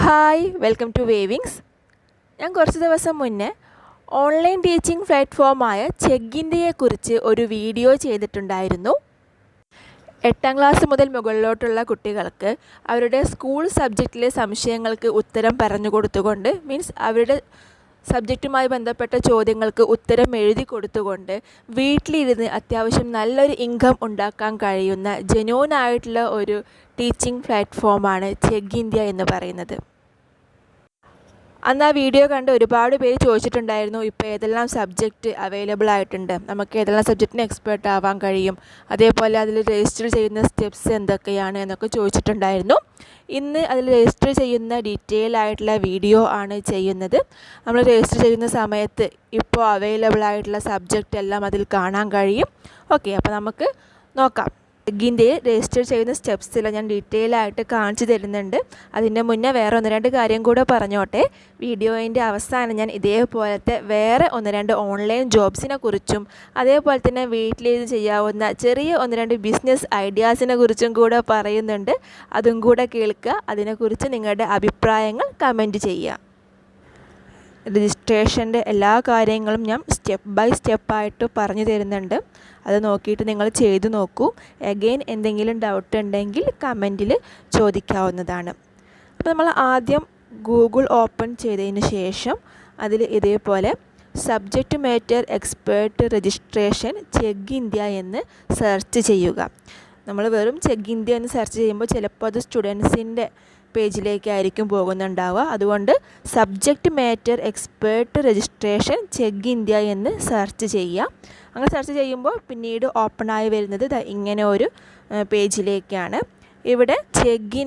Hi welcome to വേവിങ്സ്. ഞാൻ കുറച്ച് ദിവസം മുന്നേ ഓൺലൈൻ ടീച്ചിങ് പ്ലാറ്റ്ഫോമായ ചെഗ്ഗിൻ്റെയെക്കുറിച്ച് ഒരു വീഡിയോ ചെയ്തിട്ടുണ്ടായിരുന്നു. 8ാം ക്ലാസ് മുതൽ മുകളിലോട്ടുള്ള കുട്ടികൾക്ക് അവരുടെ സ്കൂൾ സബ്ജക്റ്റിലെ സംശയങ്ങൾക്ക് ഉത്തരം പറഞ്ഞു കൊടുത്തുകൊണ്ട് അവരുടെ സബ്ജക്റ്റുമായി ബന്ധപ്പെട്ട ചോദ്യങ്ങൾക്ക് ഉത്തരം എഴുതി കൊടുത്തുകൊണ്ട് വീട്ടിലിരുന്ന് അത്യാവശ്യം നല്ലൊരു ഇൻകം ഉണ്ടാക്കാൻ കഴിയുന്ന ജെന്യൂനായിട്ടുള്ള ഒരു ടീച്ചിങ് പ്ലാറ്റ്ഫോമാണ് ചെഗ്ഗ് എന്ന് പറയുന്നത്. അന്ന് ആ വീഡിയോ കണ്ട് ഒരുപാട് പേര് ചോദിച്ചിട്ടുണ്ടായിരുന്നു, ഇപ്പോൾ ഏതെല്ലാം സബ്ജക്റ്റ് അവൈലബിൾ ആയിട്ടുണ്ട്, നമുക്ക് ഏതെല്ലാം സബ്ജക്റ്റിന് എക്സ്പേർട്ട് ആവാൻ കഴിയും, അതേപോലെ അതിൽ രജിസ്റ്റർ ചെയ്യുന്ന സ്റ്റെപ്സ് എന്തൊക്കെയാണ് എന്നൊക്കെ ചോദിച്ചിട്ടുണ്ടായിരുന്നു. ഇന്ന് അതിൽ രജിസ്റ്റർ ചെയ്യുന്ന ഡീറ്റെയിൽ ആയിട്ടുള്ള വീഡിയോ ആണ് ചെയ്യുന്നത്. നമ്മൾ രജിസ്റ്റർ ചെയ്യുന്ന സമയത്ത് ഇപ്പോൾ അവൈലബിൾ ആയിട്ടുള്ള സബ്ജക്റ്റ് എല്ലാം അതിൽ കാണാൻ കഴിയും. ഓക്കെ, അപ്പോൾ നമുക്ക് നോക്കാം. ചെഗ്ഗിൻ്റെ രജിസ്റ്റർ ചെയ്യുന്ന സ്റ്റെപ്സെല്ലാം ഞാൻ ഡീറ്റെയിൽ ആയിട്ട് കാണിച്ചു തരുന്നുണ്ട്. അതിൻ്റെ മുന്നേ വേറെ 1-2 കാര്യം കൂടെ പറഞ്ഞോട്ടെ. വീഡിയോൻ്റെ അവസാനം ഞാൻ ഇതേപോലത്തെ വേറെ 1-2 ഓൺലൈൻ ജോബ്സിനെ കുറിച്ചും അതേപോലെ തന്നെ വീട്ടിലിരുന്ന് ചെയ്യാവുന്ന ചെറിയ 1-2 ബിസിനസ് ഐഡിയാസിനെ കുറിച്ചും കൂടെ പറയുന്നുണ്ട്. അതും കൂടെ കേൾക്കുക. അതിനെക്കുറിച്ച് നിങ്ങളുടെ അഭിപ്രായങ്ങൾ കമൻറ്റ് ചെയ്യുക. രജിസ്ട്രേഷൻ്റെ എല്ലാ കാര്യങ്ങളും ഞാൻ സ്റ്റെപ്പ് ബൈ സ്റ്റെപ്പായിട്ട് പറഞ്ഞു തരുന്നുണ്ട്. അത് നോക്കിയിട്ട് നിങ്ങൾ ചെയ്തു നോക്കൂ. അഗെയിൻ എന്തെങ്കിലും ഡൗട്ട് ഉണ്ടെങ്കിൽ കമൻറ്റിൽ ചോദിക്കാവുന്നതാണ്. അപ്പോൾ നമ്മൾ ആദ്യം ഗൂഗിൾ ഓപ്പൺ ചെയ്തതിന് ശേഷം അതിൽ ഇതേപോലെ സബ്ജക്റ്റ് മാറ്റർ എക്സ്പേർട്ട് രജിസ്ട്രേഷൻ ചെഗ്ഗ് എന്ന് സെർച്ച് ചെയ്യുക. നമ്മൾ വെറും ചെഗ്ഗ് എന്ന് സെർച്ച് ചെയ്യുമ്പോൾ ചിലപ്പോൾ അത് സ്റ്റുഡൻസിൻ്റെ പേജിലേക്കായിരിക്കും പോകുന്നുണ്ടാവുക. അതുകൊണ്ട് സബ്ജക്റ്റ് മാറ്റർ എക്സ്പേർട്ട് രജിസ്ട്രേഷൻ ചെഗ്ഗ് എന്ന് സെർച്ച് ചെയ്യുക. അങ്ങനെ സെർച്ച് ചെയ്യുമ്പോൾ പിന്നീട് ഓപ്പണായി വരുന്നത് ഇങ്ങനെ ഒരു പേജിലേക്കാണ്. ഇവിടെ Chegg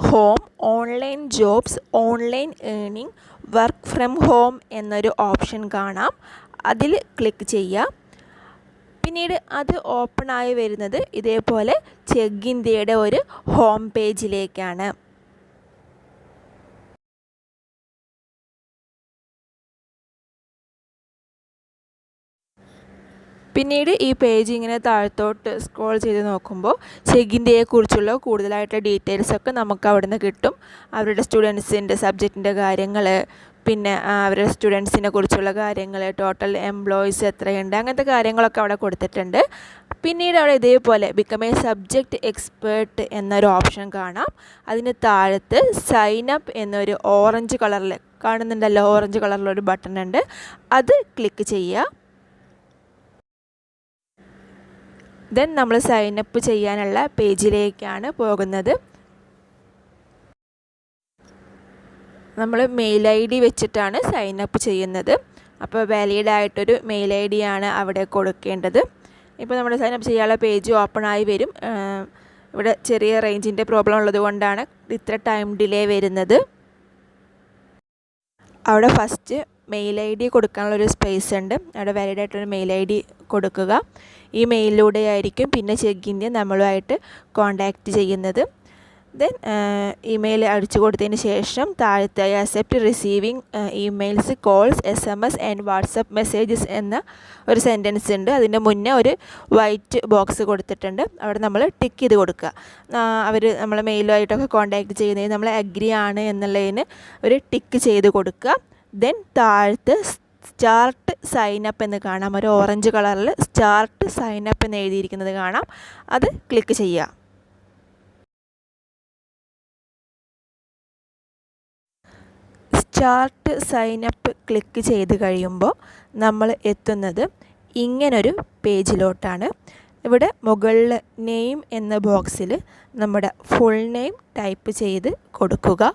home online jobs online earning work from home എന്നൊരു ഓപ്ഷൻ കാണാം. അതിൽ ക്ലിക്ക് ചെയ്യുക. പിന്നീട് അത് ഓപ്പണായി വരുന്നത് ഇതേപോലെ ചെഗ്ഗ് ഒരു ഹോം പേജിലേക്കാണ്. പിന്നീട് ഈ പേജ് ഇങ്ങനെ താഴത്തോട്ട് സ്ക്രോൾ ചെയ്ത് നോക്കുമ്പോൾ ചെഗ്ഗിൻ്റെയെക്കുറിച്ചുള്ള കൂടുതലായിട്ടുള്ള ഡീറ്റെയിൽസൊക്കെ നമുക്ക് അവിടെ നിന്ന് കിട്ടും. അവരുടെ സ്റ്റുഡൻസിൻ്റെ സബ്ജക്റ്റിൻ്റെ കാര്യങ്ങൾ, പിന്നെ അവരുടെ സ്റ്റുഡൻസിനെ കുറിച്ചുള്ള കാര്യങ്ങൾ, ടോട്ടൽ എംപ്ലോയീസ് എത്രയുണ്ട്, അങ്ങനത്തെ കാര്യങ്ങളൊക്കെ അവിടെ കൊടുത്തിട്ടുണ്ട്. പിന്നീട് അവിടെ ഇതേപോലെ ബിക്കം എ സബ്ജക്റ്റ് എക്സ്പേർട്ട് എന്നൊരു ഓപ്ഷൻ കാണാം. അതിന് താഴത്ത് സൈൻ അപ്പ് എന്നൊരു ഓറഞ്ച് കളറിൽ കാണുന്നുണ്ടല്ലോ, ഓറഞ്ച് കളറിലൊരു ബട്ടൺ ഉണ്ട്. അത് ക്ലിക്ക് ചെയ്യുക. ദെൻ നമ്മൾ സൈനപ്പ് ചെയ്യാനുള്ള പേജിലേക്കാണ് പോകുന്നത്. നമ്മൾ മെയിൽ ID വെച്ചിട്ടാണ് സൈനപ്പ് ചെയ്യുന്നത്. അപ്പോൾ വാലിഡ് ആയിട്ടൊരു മെയിൽ ID ആണ് അവിടെ കൊടുക്കേണ്ടത്. ഇപ്പോൾ നമ്മൾ സൈനപ്പ് ചെയ്യാനുള്ള പേജ് ഓപ്പണായി വരും. ഇവിടെ ചെറിയ റേഞ്ചിൻ്റെ പ്രോബ്ലം ഉള്ളത് കൊണ്ടാണ് ഇത്ര ടൈം ഡിലേ വരുന്നത്. അവിടെ ഫസ്റ്റ് മെയിൽ ID കൊടുക്കാനുള്ളൊരു സ്പേസ് ഉണ്ട്. അവിടെ വാലിഡ് ആയിട്ടൊരു മെയിൽ ID കൊടുക്കുക. ഈ മെയിലിലൂടെ ആയിരിക്കും പിന്നെ ചെഗ്ഗ് നമ്മളുമായിട്ട് കോൺടാക്റ്റ് ചെയ്യുന്നത്. ദെൻ ഇമെയിൽ അടിച്ചു കൊടുത്തതിന് ശേഷം താഴത്തായി accept receiving emails calls SMS and WhatsApp messages എന്ന ഒരു സെൻറ്റൻസ് ഉണ്ട്. അതിൻ്റെ മുന്നേ ഒരു വൈറ്റ് ബോക്സ് കൊടുത്തിട്ടുണ്ട്. അവിടെ നമ്മൾ ടിക്ക് ചെയ്ത് കൊടുക്കുക. അവർ നമ്മളെ മെയിലുമായിട്ടൊക്കെ കോൺടാക്റ്റ് ചെയ്യുന്നതിന് നമ്മൾ അഗ്രി ആണ് എന്നുള്ളതിന് ഒരു ടിക്ക് ചെയ്ത് കൊടുക്കുക. ദെൻ താഴത്ത് സ്റ്റാർട്ട് സൈനപ്പ് എന്ന് കാണാം. ഒരു ഓറഞ്ച് കളറിൽ സ്റ്റാർട്ട് സൈനപ്പ് എന്ന് എഴുതിയിരിക്കുന്നത് കാണാം. അത് ക്ലിക്ക് ചെയ്യുക. സ്റ്റാർട്ട് സൈനപ്പ് ക്ലിക്ക് ചെയ്ത് കഴിയുമ്പോൾ നമ്മൾ എത്തുന്നത് ഇങ്ങനൊരു പേജിലോട്ടാണ്. ഇവിടെ മുകളിൽ നെയിം എന്ന ബോക്സിൽ നമ്മുടെ ഫുൾ നെയിം ടൈപ്പ് ചെയ്ത് കൊടുക്കുക.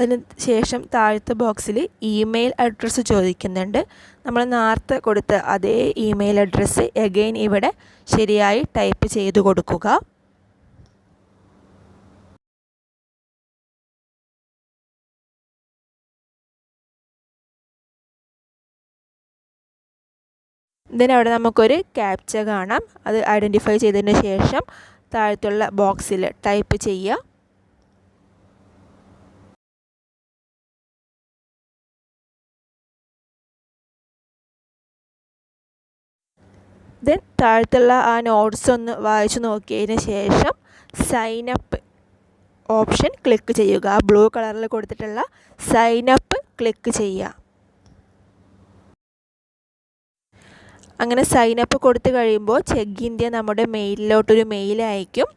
അതിന് ശേഷം താഴത്തെ ബോക്സിൽ ഇമെയിൽ അഡ്രസ്സ് ചോദിക്കുന്നുണ്ട്. നമ്മൾ നേരത്തെ കൊടുത്ത അതേ ഇമെയിൽ അഡ്രസ്സ് അഗെയിൻ ഇവിടെ ശരിയായി ടൈപ്പ് ചെയ്ത് കൊടുക്കുക. ദെൻ അവിടെ നമുക്കൊരു ക്യാപ്ച കാണാം. അത് ഐഡൻറ്റിഫൈ ചെയ്തതിന് ശേഷം താഴത്തുള്ള ബോക്സിൽ ടൈപ്പ് ചെയ്യുക. ദെൻ താഴത്തുള്ള ആ നോട്ട്സ് ഒന്ന് വായിച്ചു നോക്കിയതിന് ശേഷം സൈൻ അപ്പ് ഓപ്ഷൻ ക്ലിക്ക് ചെയ്യുക. ആ ബ്ലൂ കളറിൽ കൊടുത്തിട്ടുള്ള സൈൻ അപ്പ് ക്ലിക്ക് ചെയ്യുക. അങ്ങനെ സൈൻ അപ്പ് കൊടുത്തു കഴിയുമ്പോൾ ചെഗ് ഇന്ത്യ നമ്മുടെ മെയിലിലോട്ടൊരു മെയിൽ അയക്കും.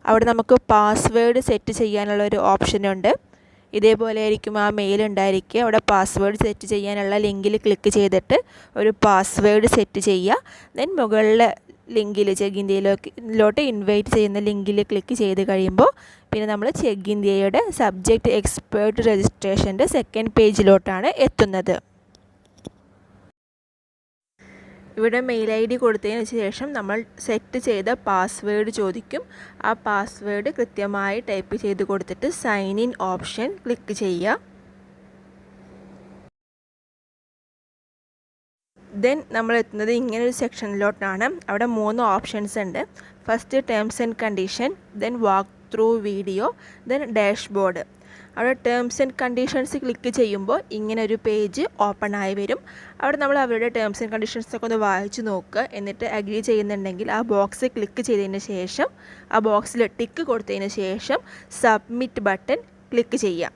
അവിടെ നമുക്ക് പാസ്വേഡ് സെറ്റ് ചെയ്യാനുള്ള ഒരു ഓപ്ഷനുണ്ട്. ഇതേപോലെ ആയിരിക്കും ആ മെയിൽ ഉണ്ടായിരിക്കുക. അവിടെ പാസ്വേഡ് സെറ്റ് ചെയ്യാനുള്ള ലിങ്കിൽ ക്ലിക്ക് ചെയ്തിട്ട് ഒരു പാസ്വേഡ് സെറ്റ് ചെയ്യുക. ദെൻ മുകളിലെ ലിങ്കിൽ ചെഗ് ഇന്ത്യയിലോട്ട് ഇൻവൈറ്റ് ചെയ്യുന്ന ലിങ്കിൽ ക്ലിക്ക് ചെയ്ത് കഴിയുമ്പോൾ പിന്നെ നമ്മൾ ചെഗ് ഇന്ത്യയുടെ സബ്ജക്റ്റ് എക്സ്പേർട്ട് രജിസ്ട്രേഷൻ്റെ സെക്കൻഡ് പേജിലോട്ടാണ് എത്തുന്നത്. ഇവിടെ മെയിൽ ഐ ഡി കൊടുത്തതിന് ശേഷം നമ്മൾ സെറ്റ് ചെയ്ത പാസ്വേഡ് ചോദിക്കും. ആ പാസ്വേഡ് കൃത്യമായി ടൈപ്പ് ചെയ്ത് കൊടുത്തിട്ട് സൈൻ ഇൻ ഓപ്ഷൻ ക്ലിക്ക് ചെയ്യുക. ദെൻ നമ്മൾ എത്തുന്നത് ഇങ്ങനൊരു സെക്ഷനിലോട്ടാണ്. അവിടെ 3 ഓപ്ഷൻസ് ഉണ്ട്. First terms and condition, then walk through video, then dashboard. അവിടെ ടേംസ് ആൻഡ് കണ്ടീഷൻസ് ക്ലിക്ക് ചെയ്യുമ്പോൾ ഇങ്ങനൊരു പേജ് ഓപ്പൺ ആയി വരും. അവിടെ നമ്മൾ അവരുടെ ടേംസ് ആൻഡ് കണ്ടീഷൻസൊക്കെ ഒന്ന് വായിച്ച് നോക്കുക. എന്നിട്ട് അഗ്രി ചെയ്യുന്നുണ്ടെങ്കിൽ ആ ബോക്സ് ക്ലിക്ക് ചെയ്തതിന് ശേഷം ആ ബോക്സിൽ ടിക്ക് കൊടുത്തതിന് ശേഷം സബ്മിറ്റ് ബട്ടൺ ക്ലിക്ക് ചെയ്യുക.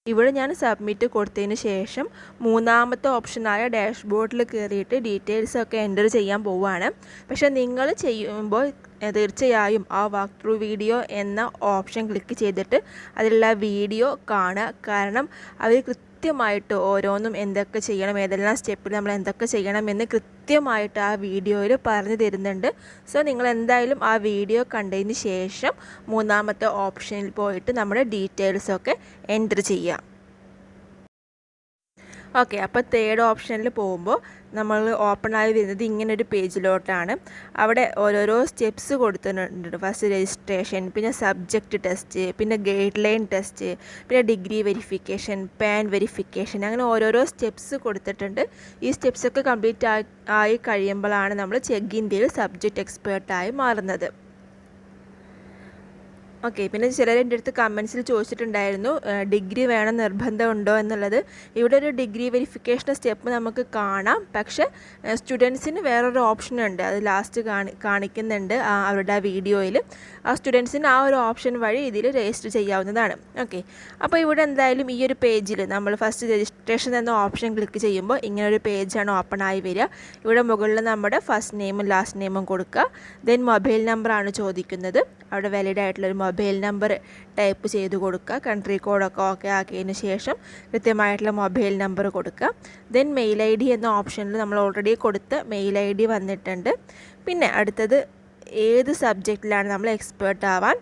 ഇവിടെ ഞാൻ സബ്മിറ്റ് കൊടുത്തതിന് ശേഷം 3ാമത്തെ ഓപ്ഷനായ ഡാഷ്ബോർഡിൽ കയറിയിട്ട് ഡീറ്റെയിൽസൊക്കെ എൻ്റർ ചെയ്യാൻ പോവുകയാണ്. പക്ഷേ നിങ്ങൾ ചെയ്യുമ്പോൾ തീർച്ചയായും ആ വാക്ക് ത്രൂ വീഡിയോ എന്ന ഓപ്ഷൻ ക്ലിക്ക് ചെയ്തിട്ട് അതിലുള്ള വീഡിയോ കാണുക. കാരണം അവർ കൃത്യമായിട്ട് ഓരോന്നും എന്തൊക്കെ ചെയ്യണം, ഏതെല്ലാം സ്റ്റെപ്പിൽ നമ്മൾ എന്തൊക്കെ ചെയ്യണമെന്ന് കൃത്യമായിട്ട് ആ വീഡിയോയിൽ പറഞ്ഞു തരുന്നുണ്ട്. സോ നിങ്ങൾ എന്തായാലും ആ വീഡിയോ കണ്ടതിന് ശേഷം 3ാമത്തെ ഓപ്ഷനിൽ പോയിട്ട് നമ്മുടെ ഡീറ്റെയിൽസൊക്കെ എൻ്റർ ചെയ്യുക. ഓക്കെ, അപ്പോൾ തേർഡ് ഓപ്ഷനിൽ പോകുമ്പോൾ നമ്മൾ ഓപ്പണായി വരുന്നത് ഇങ്ങനൊരു പേജിലോട്ടാണ്. അവിടെ ഓരോരോ സ്റ്റെപ്സ് കൊടുത്തിട്ടുണ്ട്. ഫസ്റ്റ് രജിസ്ട്രേഷൻ, പിന്നെ സബ്ജക്റ്റ് ടെസ്റ്റ്, പിന്നെ ഗൈഡ് ലൈൻ ടെസ്റ്റ്, പിന്നെ ഡിഗ്രി വെരിഫിക്കേഷൻ, പാൻ വെരിഫിക്കേഷൻ, അങ്ങനെ ഓരോരോ സ്റ്റെപ്സ് കൊടുത്തിട്ടുണ്ട്. ഈ സ്റ്റെപ്സൊക്കെ കംപ്ലീറ്റ് ആയി കഴിയുമ്പോഴാണ് നമ്മൾ ചെഗ് ഇന്ത്യയിൽ സബ്ജക്റ്റ് എക്സ്പേർട്ടായി മാറുന്നത്. ഓക്കെ, പിന്നെ ചിലർ എൻ്റെ അടുത്ത് കമൻസിൽ ചോദിച്ചിട്ടുണ്ടായിരുന്നു ഡിഗ്രി വേണം നിർബന്ധമുണ്ടോ എന്നുള്ളത്. ഇവിടെ ഒരു ഡിഗ്രി വെരിഫിക്കേഷൻ സ്റ്റെപ്പ് നമുക്ക് കാണാം. പക്ഷേ സ്റ്റുഡൻസിന് വേറൊരു ഓപ്ഷൻ ഉണ്ട്. അത് ലാസ്റ്റ് കാണിക്കുന്നുണ്ട് അവരുടെ ആ വീഡിയോയിൽ. ആ സ്റ്റുഡൻസിന് ആ ഒരു ഓപ്ഷൻ വഴി ഇതിൽ രജിസ്റ്റർ ചെയ്യാവുന്നതാണ്. ഓക്കെ, അപ്പോൾ ഇവിടെ എന്തായാലും ഈ ഒരു പേജിൽ നമ്മൾ ഫസ്റ്റ് രജിസ്ട്രേഷൻ എന്ന ഓപ്ഷൻ ക്ലിക്ക് ചെയ്യുമ്പോൾ ഇങ്ങനൊരു പേജാണ് ഓപ്പൺ ആയി വരിക. ഇവിടെ മുകളിൽ നമ്മുടെ ഫസ്റ്റ് നെയിമും ലാസ്റ്റ് നെയിമും കൊടുക്കുക. ദെൻ മൊബൈൽ നമ്പറാണ് ചോദിക്കുന്നത്. അവിടെ വാലിഡ് ആയിട്ടുള്ളൊരു മൊബൈൽ നമ്പർ ടൈപ്പ് ചെയ്ത് കൊടുക്കുക. കൺട്രി കോഡൊക്കെ ഓക്കെ ആക്കിയതിന് ശേഷം കൃത്യമായിട്ടുള്ള മൊബൈൽ നമ്പർ കൊടുക്കുക. ദെൻ മെയിൽ ഐ ഡി എന്ന ഓപ്ഷനിൽ നമ്മൾ ഓൾറെഡി കൊടുത്ത മെയിൽ ഐ ഡി വന്നിട്ടുണ്ട്. പിന്നെ അടുത്തത് ഏത് സബ്ജക്റ്റിലാണ് നമ്മൾ എക്സ്പേർട്ട് ആവാൻ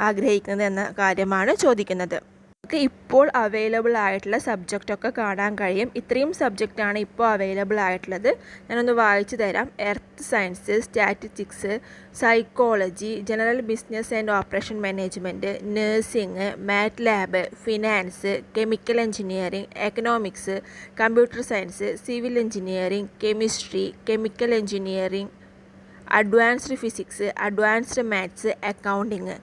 ആഗ്രഹിക്കുന്നത് എന്ന കാര്യമാണ് ചോദിക്കുന്നത്. നമുക്ക് ഇപ്പോൾ അവൈലബിൾ ആയിട്ടുള്ള സബ്ജക്റ്റൊക്കെ കാണാൻ കഴിയും. ഇത്രയും സബ്ജക്റ്റാണ് ഇപ്പോൾ അവൈലബിൾ ആയിട്ടുള്ളത്. ഞാനൊന്ന് വായിച്ചു തരാം. Earth science, statistics, psychology, general business and operation management, nursing, MATLAB, finance, chemical engineering, economics, computer science, civil engineering, chemistry, chemical engineering, advanced physics, advanced maths, accounting.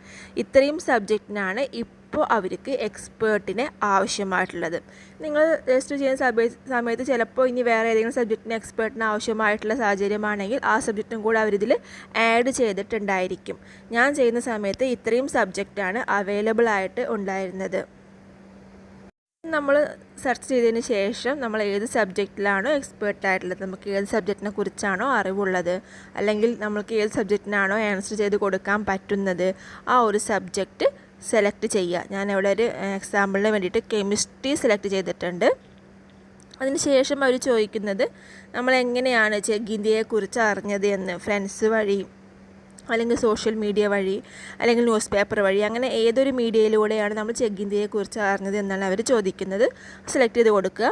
ഇത്രയും സബ്ജക്റ്റിനാണ് ഇപ്പോൾ അവർക്ക് എക്സ്പേർട്ടിനെ ആവശ്യമായിട്ടുള്ളത്. നിങ്ങൾ രജിസ്റ്റർ ചെയ്യുന്ന സമയത്ത് ചിലപ്പോൾ ഇനി വേറെ ഏതെങ്കിലും സബ്ജക്റ്റിന് എക്സ്പേർട്ടിന് ആവശ്യമായിട്ടുള്ള സാഹചര്യമാണെങ്കിൽ ആ സബ്ജക്റ്റും കൂടെ അവരിതിൽ ആഡ് ചെയ്തിട്ടുണ്ടായിരിക്കും. ഞാൻ ചെയ്യുന്ന സമയത്ത് ഇത്രയും സബ്ജക്റ്റാണ് അവൈലബിൾ ആയിട്ട് ഉണ്ടായിരുന്നത്. നമ്മൾ സെർച്ച് ചെയ്തതിന് ശേഷം നമ്മൾ ഏത് സബ്ജക്റ്റിലാണോ എക്സ്പേർട്ടായിട്ടുള്ളത്, നമുക്ക് ഏത് സബ്ജക്റ്റിനെ കുറിച്ചാണോ അറിവുള്ളത്, അല്ലെങ്കിൽ നമ്മൾക്ക് ഏത് സബ്ജക്റ്റിനാണോ ആൻസർ ചെയ്ത് കൊടുക്കാൻ പറ്റുന്നത്, ആ ഒരു സബ്ജക്റ്റ് സെലക്ട് ചെയ്യുക. ഞാൻ ഇവിടെ ഒരു എക്സാമ്പിളിന് വേണ്ടിയിട്ട് കെമിസ്ട്രി സെലക്ട് ചെയ്തിട്ടുണ്ട്. അതിന് ശേഷം അവർ ചോദിക്കുന്നത് നമ്മൾ എങ്ങനെയാണ് ചെഗ് ഇന്ത്യയെക്കുറിച്ച് അറിഞ്ഞത് എന്ന്, ഫ്രണ്ട്സ് വഴി, അല്ലെങ്കിൽ സോഷ്യൽ മീഡിയ വഴി, അല്ലെങ്കിൽ ന്യൂസ് പേപ്പർ വഴി, അങ്ങനെ ഏതൊരു മീഡിയയിലൂടെയാണ് നമ്മൾ ചെഗ് ഇന്ത്യയെക്കുറിച്ച് അറിഞ്ഞത് എന്നാണ് അവർ ചോദിക്കുന്നത്. സെലക്ട് ചെയ്ത് കൊടുക്കുക.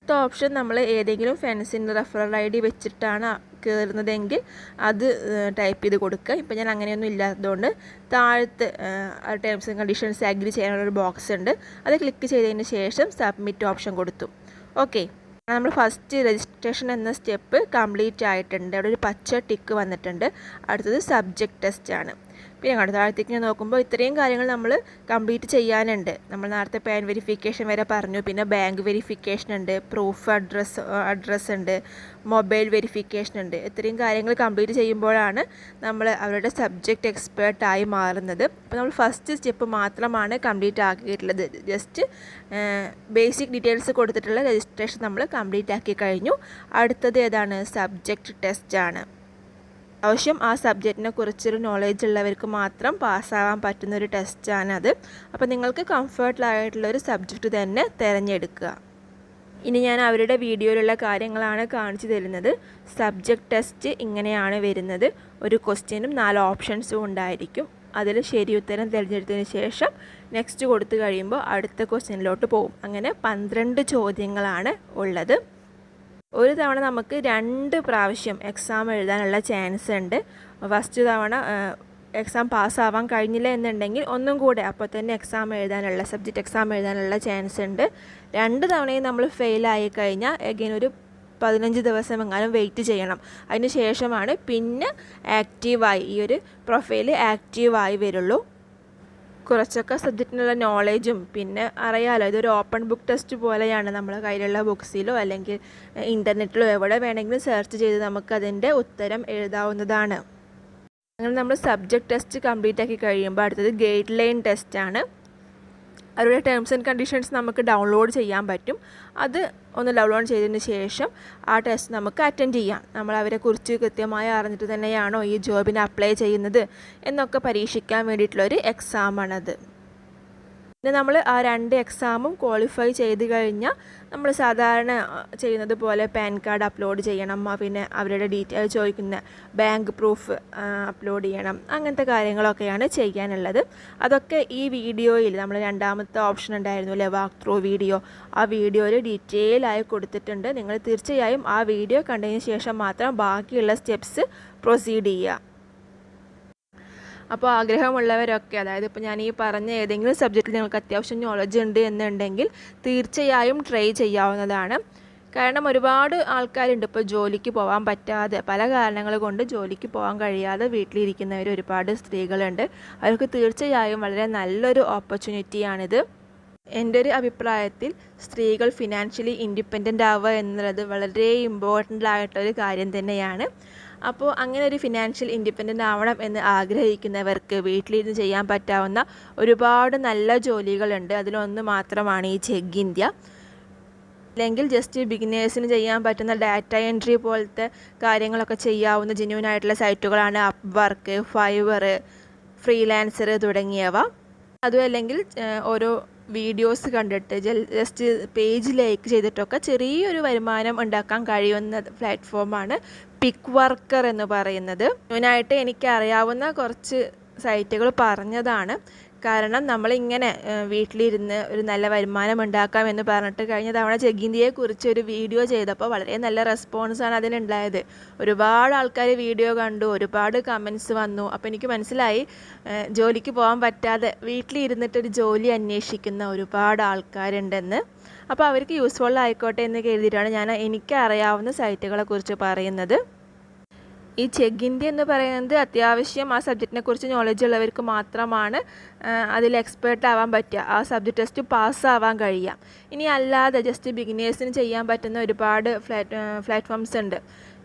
അടുത്ത ഓപ്ഷൻ നമ്മൾ ഏതെങ്കിലും ഫ്രണ്ട്സിൻ്റെ റെഫറൽ ഐ ഡി വെച്ചിട്ടാണ് കയറുന്നതെങ്കിൽ അത് ടൈപ്പ് ചെയ്ത് കൊടുക്കുക. ഇപ്പം ഞാൻ അങ്ങനെയൊന്നും ഇല്ലാത്തതുകൊണ്ട് താഴത്ത് ടേംസ് ആൻഡ് കണ്ടീഷൻസ് അഗ്രി ചെയ്യാനുള്ളൊരു ബോക്സ് ഉണ്ട്. അത് ക്ലിക്ക് ചെയ്തതിന് ശേഷം സബ്മിറ്റ് ഓപ്ഷൻ കൊടുത്തു. ഓക്കെ, നമ്മൾ ഫസ്റ്റ് രജിസ്ട്രേഷൻ എന്ന സ്റ്റെപ്പ് കംപ്ലീറ്റ് ആയിട്ടുണ്ട്. അവിടെ ഒരു പച്ച ടിക്ക് വന്നിട്ടുണ്ട്. അടുത്തത് സബ്ജക്റ്റ് ടെസ്റ്റ് ആണ്. പിന്നെ അടുത്ത താഴത്തേക്ക് നോക്കുമ്പോൾ ഇത്രയും കാര്യങ്ങൾ നമ്മൾ കംപ്ലീറ്റ് ചെയ്യാനുണ്ട്. നമ്മൾ നേരത്തെ പാൻ വെരിഫിക്കേഷൻ വരെ പറഞ്ഞു. പിന്നെ ബാങ്ക് വെരിഫിക്കേഷൻ ഉണ്ട്, പ്രൂഫ് അഡ്രസ്സ് ഉണ്ട്, മൊബൈൽ വെരിഫിക്കേഷൻ ഉണ്ട്. ഇത്രയും കാര്യങ്ങൾ കംപ്ലീറ്റ് ചെയ്യുമ്പോഴാണ് നമ്മൾ അവരുടെ സബ്ജക്റ്റ് എക്സ്പേർട്ടായി മാറുന്നത്. അപ്പോൾ നമ്മൾ ഫസ്റ്റ് സ്റ്റെപ്പ് മാത്രമാണ് കംപ്ലീറ്റ് ആക്കിയിട്ടുള്ളത്. ജസ്റ്റ് ബേസിക് ഡീറ്റെയിൽസ് കൊടുത്തിട്ടുള്ള രജിസ്ട്രേഷൻ നമ്മൾ കംപ്ലീറ്റ് ആക്കി കഴിഞ്ഞു. അടുത്തത് ഏതാണ്? സബ്ജക്റ്റ് ടെസ്റ്റ് ആണ്. ആവശ്യം ആ സബ്ജക്റ്റിനെ കുറിച്ചൊരു നോളേജ് ഉള്ളവർക്ക് മാത്രം പാസ്സാവാൻ പറ്റുന്നൊരു ടെസ്റ്റാണത്. അപ്പോൾ നിങ്ങൾക്ക് കംഫർട്ടായിട്ടുള്ളൊരു സബ്ജക്റ്റ് തന്നെ തിരഞ്ഞെടുക്കുക. ഇനി ഞാൻ അവരുടെ വീഡിയോയിലുള്ള കാര്യങ്ങളാണ് കാണിച്ചു തരുന്നത്. സബ്ജക്റ്റ് ടെസ്റ്റ് ഇങ്ങനെയാണ് വരുന്നത്. ഒരു ക്വസ്റ്റ്യനും 4 ഓപ്ഷൻസും ഉണ്ടായിരിക്കും. അതിൽ ശരി ഉത്തരം തിരഞ്ഞെടുത്തതിന് ശേഷം നെക്സ്റ്റ് കൊടുത്തു കഴിയുമ്പോൾ അടുത്ത ക്വസ്റ്റ്യനിലോട്ട് പോകും. അങ്ങനെ 12 ചോദ്യങ്ങളാണ് ഉള്ളത്. ഒരു തവണ നമുക്ക് 2 പ്രാവശ്യം എക്സാം എഴുതാനുള്ള ചാൻസ് ഉണ്ട്. ഫസ്റ്റ് തവണ എക്സാം പാസ്സാവാൻ കഴിഞ്ഞില്ല എന്നുണ്ടെങ്കിൽ ഒന്നും കൂടെ അപ്പോൾ തന്നെ സബ്ജക്റ്റ് എക്സാം എഴുതാനുള്ള ചാൻസ് ഉണ്ട്. 2 തവണയും നമ്മൾ ഫെയിലായി കഴിഞ്ഞാൽ എഗെയിൻ ഒരു 15 ദിവസം എങ്ങാനും വെയിറ്റ് ചെയ്യണം. അതിന് ശേഷമാണ് പിന്നെ ആക്റ്റീവായി ഈ ഒരു പ്രൊഫൈൽ ആക്റ്റീവായി വരുള്ളൂ. കുറച്ചൊക്കെ സബ്ജക്റ്റിനുള്ള നോളേജും പിന്നെ അറിയാമല്ലോ, ഇതൊരു ഓപ്പൺ ബുക്ക് ടെസ്റ്റ് പോലെയാണ്. നമ്മളെ കയ്യിലുള്ള ബുക്സിലോ അല്ലെങ്കിൽ ഇൻ്റർനെറ്റിലോ എവിടെ വേണമെങ്കിലും സെർച്ച് ചെയ്ത് നമുക്കതിൻ്റെ ഉത്തരം എഴുതാവുന്നതാണ്. അങ്ങനെ നമ്മൾ സബ്ജക്റ്റ് ടെസ്റ്റ് കംപ്ലീറ്റ് ആക്കി കഴിയുമ്പോൾ അടുത്തത് ഗൈഡ് ലൈൻ ടെസ്റ്റാണ്. അവരുടെ ടേംസ് ആൻഡ് കണ്ടീഷൻസ് നമുക്ക് ഡൗൺലോഡ് ചെയ്യാൻ പറ്റും. അത് ഒന്ന് ഡൗൺലോഡ് ചെയ്തതിന് ശേഷം ആ ടെസ്റ്റ് നമുക്ക് അറ്റൻഡ് ചെയ്യാം. നമ്മൾ അവരെക്കുറിച്ച് കൃത്യമായി അറിഞ്ഞിട്ട് തന്നെയാണോ ഈ ജോബിന് അപ്ലൈ ചെയ്യുന്നത് എന്നൊക്കെ പരീക്ഷിക്കാൻ വേണ്ടിയിട്ടുള്ളൊരു എക്സാമാണത്. പിന്നെ നമ്മൾ ആ 2 എക്സാമും ക്വാളിഫൈ ചെയ്ത് കഴിഞ്ഞാൽ നമ്മൾ സാധാരണ ചെയ്യുന്നത് പോലെ പാൻ കാർഡ് അപ്ലോഡ് ചെയ്യണം, പിന്നെ അവരുടെ ഡീറ്റെയിൽ ചോദിക്കുന്ന ബാങ്ക് പ്രൂഫ് അപ്ലോഡ് ചെയ്യണം. അങ്ങനത്തെ കാര്യങ്ങളൊക്കെയാണ് ചെയ്യാനുള്ളത്. അതൊക്കെ ഈ വീഡിയോയിൽ നമ്മൾ 2ാമത്തെ ഓപ്ഷൻ ഉണ്ടായിരുന്നു അല്ലേ, വാക്ക് ത്രൂ വീഡിയോ. ആ വീഡിയോയിൽ ഡീറ്റെയിൽ ആയി കൊടുത്തിട്ടുണ്ട്. നിങ്ങൾ തീർച്ചയായും ആ വീഡിയോ കണ്ടതിന് ശേഷം മാത്രം ബാക്കിയുള്ള സ്റ്റെപ്സ് പ്രൊസീഡ് ചെയ്യുക. അപ്പോൾ ആഗ്രഹമുള്ളവരൊക്കെ, അതായത് ഇപ്പോൾ ഞാൻ ഈ പറഞ്ഞ ഏതെങ്കിലും സബ്ജക്റ്റിൽ നിങ്ങൾക്ക് അത്യാവശ്യം നോളജ് ഉണ്ട് എന്നുണ്ടെങ്കിൽ തീർച്ചയായും ട്രൈ ചെയ്യാവുന്നതാണ്. കാരണം ഒരുപാട് ആൾക്കാരുണ്ട് ഇപ്പോൾ ജോലിക്ക് പോകാൻ പറ്റാതെ, പല കാരണങ്ങൾ കൊണ്ട് ജോലിക്ക് പോകാൻ കഴിയാതെ വീട്ടിലിരിക്കുന്നവർ ഒരുപാട് സ്ത്രീകളുണ്ട്. അവർക്ക് തീർച്ചയായും വളരെ നല്ലൊരു ഓപ്പർച്യൂണിറ്റിയാണിത്. എൻ്റെ ഒരു അഭിപ്രായത്തിൽ സ്ത്രീകൾ ഫിനാൻഷ്യലി ഇൻഡിപെൻഡൻ്റ് ആവുക എന്നുള്ളത് വളരെ ഇമ്പോർട്ടൻ്റ് ആയിട്ടൊരു കാര്യം തന്നെയാണ്. അപ്പോൾ അങ്ങനെ ഒരു ഫിനാൻഷ്യൽ ഇൻഡിപെൻഡൻ്റ് ആവണം എന്ന് ആഗ്രഹിക്കുന്നവർക്ക് വീട്ടിലിരുന്ന് ചെയ്യാൻ പറ്റാവുന്ന ഒരുപാട് നല്ല ജോലികളുണ്ട്. അതിലൊന്ന് മാത്രമാണ് ഈ ചെഗ് ഇന്ത്യ. അല്ലെങ്കിൽ ജസ്റ്റ് ബിഗിനേഴ്സിന് ചെയ്യാൻ പറ്റുന്ന ഡാറ്റ എൻട്രി പോലത്തെ കാര്യങ്ങളൊക്കെ ചെയ്യാവുന്ന ജെന്യൂൻ ആയിട്ടുള്ള സൈറ്റുകളാണ് അപ്വർക്ക്, ഫൈവർ, ഫ്രീലാൻസർ തുടങ്ങിയവ. അതും അല്ലെങ്കിൽ ഓരോ വീഡിയോസ് കണ്ടിട്ട് ജസ്റ്റ് പേജ് ലൈക്ക് ചെയ്തിട്ടൊക്കെ ചെറിയൊരു വരുമാനം ഉണ്ടാക്കാൻ കഴിയുന്ന പ്ലാറ്റ്ഫോമാണ് പിക്ക് വർക്കർ എന്ന് പറയുന്നത്. മുന്നായിട്ട് എനിക്കറിയാവുന്ന കുറച്ച് സൈറ്റുകൾ പറഞ്ഞതാണ്. കാരണം നമ്മളിങ്ങനെ വീട്ടിലിരുന്ന് ഒരു നല്ല വരുമാനം ഉണ്ടാക്കാം എന്ന് പറഞ്ഞിട്ട് കഴിഞ്ഞ തവണ ചെഗ് ഇന്ത്യയെക്കുറിച്ച് ഒരു വീഡിയോ ചെയ്തപ്പോൾ വളരെ നല്ല റെസ്പോൺസാണ് അതിനുണ്ടായത്. ഒരുപാട് ആൾക്കാർ വീഡിയോ കണ്ടു, ഒരുപാട് കമൻസ് വന്നു. അപ്പോൾ എനിക്ക് മനസ്സിലായി ജോലിക്ക് പോകാൻ പറ്റാതെ വീട്ടിലിരുന്നിട്ടൊരു ജോലി അന്വേഷിക്കുന്ന ഒരുപാട് ആൾക്കാരുണ്ടെന്ന്. അപ്പോൾ അവർക്ക് യൂസ്ഫുൾ ആയിക്കോട്ടെ എന്ന് കരുതിയിട്ടാണ് ഞാൻ എനിക്കറിയാവുന്ന സൈറ്റുകളെക്കുറിച്ച് പറയുന്നത്. ഈ ചെഗ് ഇന്ത്യ എന്ന് പറയുന്നത് അത്യാവശ്യം ആ സബ്ജക്റ്റിനെ കുറിച്ച് നോളജ് ഉള്ളവർക്ക് മാത്രമാണ് അതിൽ എക്സ്പേർട്ട് ആവാൻ പറ്റുക, ആ സബ്ജക്റ്റ് ടെസ്റ്റ് പാസ്സാവാൻ കഴിയുക. ഇനി അല്ലാതെ ജസ്റ്റ് ബിഗിനേഴ്സിന് ചെയ്യാൻ പറ്റുന്ന ഒരുപാട് പ്ലാറ്റ്ഫോംസ് ഉണ്ട്.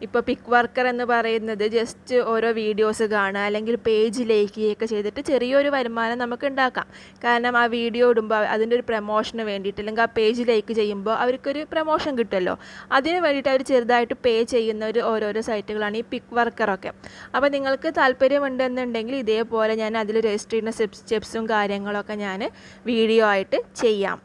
ഇപ്പോൾ പിക്ക് വർക്കർ എന്ന് പറയുന്നത് ജസ്റ്റ് ഓരോ വീഡിയോസ് കാണുക അല്ലെങ്കിൽ പേജ് ലൈക്ക് ചെയ്യുകയൊക്കെ ചെയ്തിട്ട് ചെറിയൊരു വരുമാനം നമുക്ക് ഉണ്ടാക്കാം. കാരണം ആ വീഡിയോ ഇടുമ്പോൾ അതിൻ്റെ ഒരു പ്രമോഷന് വേണ്ടിയിട്ട് അല്ലെങ്കിൽ ആ പേജ് ലൈക്ക് ചെയ്യുമ്പോൾ അവർക്കൊരു പ്രമോഷൻ കിട്ടുമല്ലോ, അതിന് വേണ്ടിയിട്ട് അവർ ചെറുതായിട്ട് പേ ചെയ്യുന്ന ഓരോരോ സൈറ്റുകളാണ് ഈ പിക്ക് വർക്കറൊക്കെ. അപ്പോൾ നിങ്ങൾക്ക് താല്പര്യമുണ്ടെന്നുണ്ടെങ്കിൽ ഇതേപോലെ ഞാൻ അതിൽ രജിസ്റ്റർ ചെയ്യുന്ന സ്റ്റെപ്സും കാര്യങ്ങളൊക്കെ ഞാൻ വീഡിയോ ആയിട്ട് ചെയ്യാം.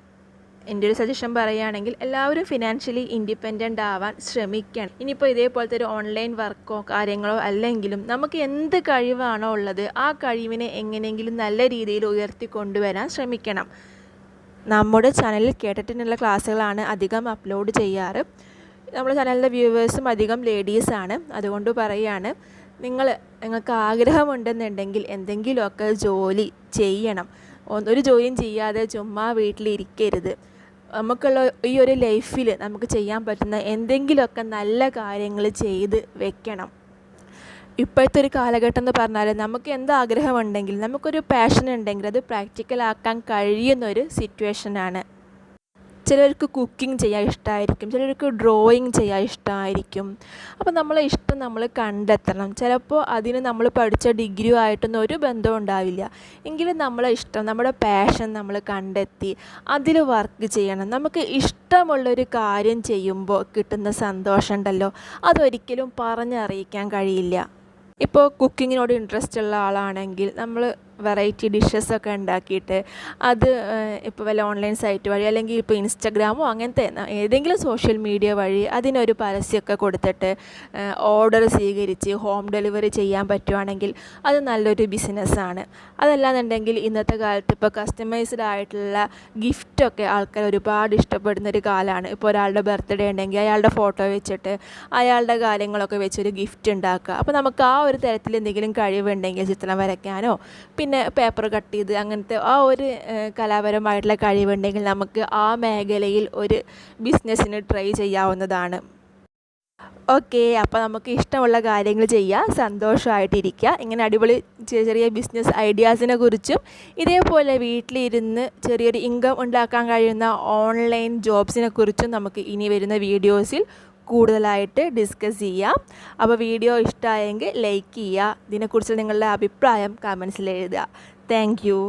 എൻ്റെ ഒരു സജഷൻ പറയുകയാണെങ്കിൽ എല്ലാവരും ഫിനാൻഷ്യലി ഇൻഡിപെൻഡൻ്റ് ആവാൻ ശ്രമിക്കണം. ഇനിയിപ്പോൾ ഇതേപോലത്തെ ഒരു ഓൺലൈൻ വർക്കോ കാര്യങ്ങളോ അല്ലെങ്കിലും നമുക്ക് എന്ത് കഴിവാണോ ഉള്ളത് ആ കഴിവിനെ എങ്ങനെയെങ്കിലും നല്ല രീതിയിൽ ഉയർത്തിക്കൊണ്ടുവരാൻ ശ്രമിക്കണം. നമ്മുടെ ചാനലിൽ കേട്ടിട്ടുള്ള ക്ലാസ്സുകളാണ് അധികം അപ്ലോഡ് ചെയ്യാറ്. നമ്മുടെ ചാനലിലെ വ്യൂവേഴ്സും അധികം ലേഡീസാണ്. അതുകൊണ്ട് പറയുകയാണ്, നിങ്ങൾക്ക് ആഗ്രഹമുണ്ടെന്നുണ്ടെങ്കിൽ എന്തെങ്കിലുമൊക്കെ ജോലി ചെയ്യണം. ഒരു ജോലിയും ചെയ്യാതെ ചുമ്മാ വീട്ടിലിരിക്കരുത്. നമുക്കുള്ള ഈ ഒരു ലൈഫിൽ നമുക്ക് ചെയ്യാൻ പറ്റുന്ന എന്തെങ്കിലുമൊക്കെ നല്ല കാര്യങ്ങൾ ചെയ്ത് വെക്കണം. ഇപ്പോഴത്തെ ഒരു കാലഘട്ടം എന്ന് പറഞ്ഞാൽ നമുക്ക് എന്ത് ആഗ്രഹമുണ്ടെങ്കിൽ നമുക്കൊരു പാഷൻ ഉണ്ടെങ്കിൽ അത് പ്രാക്ടിക്കലാക്കാൻ കഴിയുന്നൊരു സിറ്റുവേഷനാണ്. ചിലർക്ക് കുക്കിംഗ് ചെയ്യാൻ ഇഷ്ടമായിരിക്കും, ചിലർക്ക് ഡ്രോയിങ് ചെയ്യാൻ ഇഷ്ടമായിരിക്കും. അപ്പോൾ നമ്മളെ ഇഷ്ടം നമ്മൾ കണ്ടെത്തണം. ചിലപ്പോൾ അതിന് നമ്മൾ പഠിച്ച ഡിഗ്രിയോ ആയിട്ടൊന്നും ഒരു ബന്ധവും ഉണ്ടാവില്ല. എങ്കിലും നമ്മളെ ഇഷ്ടം, നമ്മുടെ പാഷൻ നമ്മൾ കണ്ടെത്തി അതിൽ വർക്ക് ചെയ്യണം. നമുക്ക് ഇഷ്ടമുള്ളൊരു കാര്യം ചെയ്യുമ്പോൾ കിട്ടുന്ന സന്തോഷം ഉണ്ടല്ലോ, അതൊരിക്കലും പറഞ്ഞറിയിക്കാൻ കഴിയില്ല. ഇപ്പോൾ കുക്കിങ്ങിനോട് ഇൻട്രസ്റ്റ് ഉള്ള ആളാണെങ്കിൽ നമ്മൾ വെറൈറ്റി ഡിഷസൊക്കെ ഉണ്ടാക്കിയിട്ട് അത് ഇപ്പോൾ വല്ല ഓൺലൈൻ സൈറ്റ് വഴി അല്ലെങ്കിൽ ഇപ്പോൾ ഇൻസ്റ്റഗ്രാമോ അങ്ങനത്തെ ഏതെങ്കിലും സോഷ്യൽ മീഡിയ വഴി അതിനൊരു പരസ്യമൊക്കെ കൊടുത്തിട്ട് ഓർഡർ സ്വീകരിച്ച് ഹോം ഡെലിവറി ചെയ്യാൻ പറ്റുവാണെങ്കിൽ അത് നല്ലൊരു ബിസിനസ്സാണ്. അതല്ലാന്നുണ്ടെങ്കിൽ ഇന്നത്തെ കാലത്ത് ഇപ്പോൾ കസ്റ്റമൈസ്ഡ് ആയിട്ടുള്ള ഗിഫ്റ്റൊക്കെ ആൾക്കാർ ഒരുപാട് ഇഷ്ടപ്പെടുന്നൊരു കാലമാണ്. ഇപ്പോൾ ഒരാളുടെ ബർത്ത്ഡേ ഉണ്ടെങ്കിൽ അയാളുടെ ഫോട്ടോ വെച്ചിട്ട് അയാളുടെ കാര്യങ്ങളൊക്കെ വെച്ചൊരു ഗിഫ്റ്റ് ഉണ്ടാക്കുക. അപ്പോൾ നമുക്ക് ആ ഒരു തരത്തിൽ എന്തെങ്കിലും കഴിവുണ്ടെങ്കിൽ ചിത്രം വരയ്ക്കാനോ പിന്നെ പേപ്പർ കട്ട് ചെയ്ത് അങ്ങനത്തെ ആ ഒരു കലാപരമായിട്ടുള്ള കഴിവുണ്ടെങ്കിൽ നമുക്ക് ആ മേഖലയിൽ ഒരു ബിസിനസ്സിന് ട്രൈ ചെയ്യാവുന്നതാണ്. ഓക്കെ, അപ്പോൾ നമുക്ക് ഇഷ്ടമുള്ള കാര്യങ്ങൾ ചെയ്യുക, സന്തോഷമായിട്ടിരിക്കുക. ഇങ്ങനെ അടിപൊളി ചെറിയ ചെറിയ ബിസിനസ് ഐഡിയാസിനെ കുറിച്ചും ഇതേപോലെ വീട്ടിലിരുന്ന് ചെറിയൊരു ഇൻകം ഉണ്ടാക്കാൻ കഴിയുന്ന ഓൺലൈൻ ജോബ്സിനെ കുറിച്ചും നമുക്ക് ഇനി വരുന്ന വീഡിയോസിൽ കൂടുതലായിട്ട് ഡിസ്കസ് ചെയ്യാം. അപ്പോൾ വീഡിയോ ഇഷ്ടമായെങ്കിൽ ലൈക്ക് ചെയ്യുക. ഇതിനെക്കുറിച്ച് നിങ്ങളുടെ അഭിപ്രായം കമൻസിൽ എഴുതുക. Thank you.